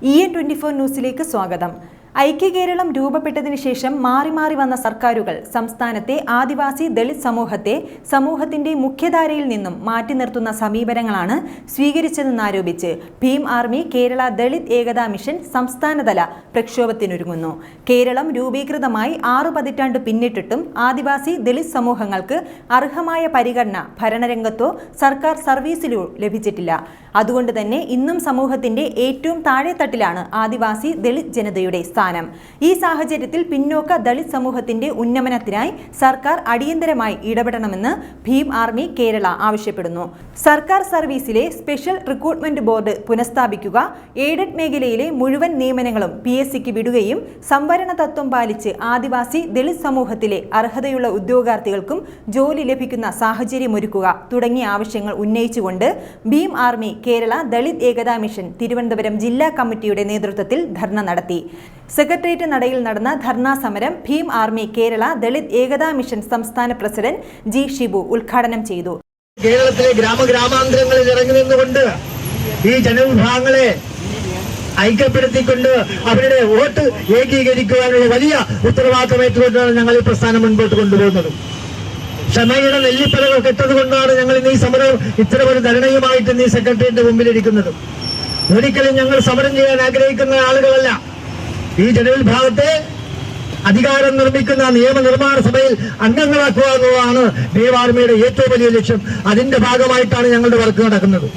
EN24 ന്യൂസിലേക്ക് സ്വാഗതം. ഐക്യകേരളം രൂപപ്പെട്ടതിനു ശേഷം മാറി മാറി വന്ന സർക്കാരുകൾ സംസ്ഥാനത്തെ ആദിവാസി ദളിത് സമൂഹത്തെ സമൂഹത്തിന്റെ മുഖ്യധാരയിൽ നിന്നും മാറ്റി നിർത്തുന്ന സമീപനങ്ങളാണ് സ്വീകരിച്ചതെന്നാരോപിച്ച് ഭീം ആർമി കേരള ദളിത് ഏകതാ മിഷൻ സംസ്ഥാനതല പ്രക്ഷോഭത്തിനൊരുങ്ങുന്നു. കേരളം രൂപീകൃതമായി 6 പതിറ്റാണ്ട് പിന്നിട്ടിട്ടും ആദിവാസി ദളിത് സമൂഹങ്ങൾക്ക് അർഹമായ പരിഗണന ഭരണരംഗത്തോ സർക്കാർ സർവീസിലോ ലഭിച്ചിട്ടില്ല. അതുകൊണ്ട് തന്നെ ഇന്നും സമൂഹത്തിന്റെ ഏറ്റവും താഴെത്തട്ടിലാണ് ആദിവാസി ദളിത് ജനതയുടെ സ്ഥാനം. ഈ സാഹചര്യത്തിൽ പിന്നോക്ക ദളിത് സമൂഹത്തിന്റെ ഉന്നമനത്തിനായി സർക്കാർ അടിയന്തരമായി ഇടപെടണമെന്ന് ഭീം ആർമി കേരള ആവശ്യപ്പെടുന്നു. സർക്കാർ സർവീസിലെ സ്പെഷ്യൽ റിക്രൂട്ട്മെന്റ് ബോർഡ് പുനഃസ്ഥാപിക്കുക, എയ്ഡഡ് മേഖലയിലെ മുഴുവൻ നിയമനങ്ങളും PSCക്ക് വിടുകയും സംവരണ തത്വം പാലിച്ച് ആദിവാസി ദളിത് സമൂഹത്തിലെ അർഹതയുള്ള ഉദ്യോഗാർത്ഥികൾക്കും ജോലി ലഭിക്കുന്ന സാഹചര്യമൊരുക്കുക തുടങ്ങിയ ആവശ്യങ്ങൾ ഉന്നയിച്ചുകൊണ്ട് ഭീം ആർമി കേരള ദളിത് ഏകതാ മിഷൻ തിരുവനന്തപുരം ജില്ലാ കമ്മിറ്റിയുടെ നേതൃത്വത്തിൽ ധർണ നടത്തി. സെക്രട്ടേറിയറ്റ് നടയിൽ നടന്ന ധർണാ സമരം ഭീം ആർമി കേരള ദളിത് ഏകതാ മിഷൻ സംസ്ഥാന പ്രസിഡന്റ് G. ഷിബു ഉദ്ഘാടനം ചെയ്തു. കേരളത്തിലെ ഗ്രാമഗ്രാമാന്തരങ്ങളിൽ ഇറങ്ങി നിന്നുകൊണ്ട് ഈ ജനവിഭാഗങ്ങളെ ഐക്യപ്പെടുത്തിക്കൊണ്ട് അവരുടെ വോട്ട് ഏകീകരിക്കുവാനുള്ള വലിയ ഉത്തരവാദിത്തമേറ്റുകൊണ്ടാണ് ഞങ്ങൾ ഈ പ്രസ്ഥാനം മുൻപോട്ട് കൊണ്ടുപോകുന്നത്. ക്ഷമയുടെ നെല്ലിപ്പലകൾ കെട്ടതുകൊണ്ടാണ് ഞങ്ങൾ ഇന്ന് ഈ സമരം ഇത്തരം ഒരു ധരണയുമായിട്ട് ഇന്ന് ഈ സെക്രട്ടേറിയറ്റിന്റെ മുമ്പിലിരിക്കുന്നത്. ഒരിക്കലും ഞങ്ങൾ സമരം ചെയ്യാൻ ആഗ്രഹിക്കുന്ന ആളുകളല്ല. ഈ ജനവിഭാഗത്തെ അധികാരം നിർമ്മിക്കുന്ന നിയമനിർമ്മാണ സഭയിൽ അംഗങ്ങളാക്കുക എന്നതാണ് ഭീം ആർമിയുടെ ഏറ്റവും വലിയ ലക്ഷ്യം. അതിന്റെ ഭാഗമായിട്ടാണ് ഞങ്ങളുടെ വർക്ക് നടക്കുന്നത്.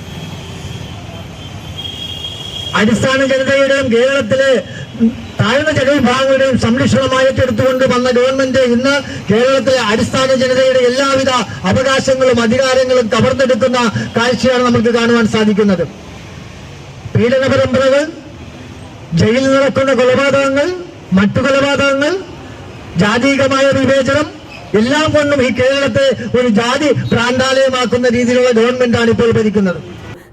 അടിസ്ഥാന ജനതയുടെയും കേരളത്തിലെ താഴ്ന്ന ജനവിഭാഗങ്ങളുടെയും സംരക്ഷണമായി ഏറ്റെടുത്തുകൊണ്ട് വന്ന ഗവൺമെന്റ് ഇന്ന് കേരളത്തിലെ അടിസ്ഥാന ജനതയുടെ എല്ലാവിധ അവകാശങ്ങളും അധികാരങ്ങളും കവർന്നെടുക്കുന്ന കാഴ്ചയാണ് നമുക്ക് കാണുവാൻ സാധിക്കുന്നത്. പീഡന പരമ്പരകൾ, ജയിലിൽ നടക്കുന്ന കൊലപാതകങ്ങൾ, മറ്റു കൊലപാതകങ്ങൾ, ജാതീയമായ വിവേചനം എല്ലാം കൊണ്ടും ഈ കേരളത്തെ ഒരു ജാതി ഭ്രാന്താലയമാക്കുന്ന രീതിയിലുള്ള ഗവൺമെന്റാണ് ഇപ്പോൾ ഭരിക്കുന്നത്.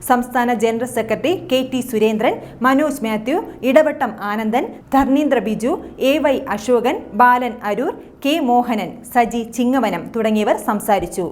സംസ്ഥാന general secretary KT Surendran, Manoj Mathew, Edavattam Anandan, Dharnindra Biju, AY Ashokan, Balan Aroor, K Mohanan, Saji Chingavanam തുടങ്ങിയവർ സംസാരിച്ചു.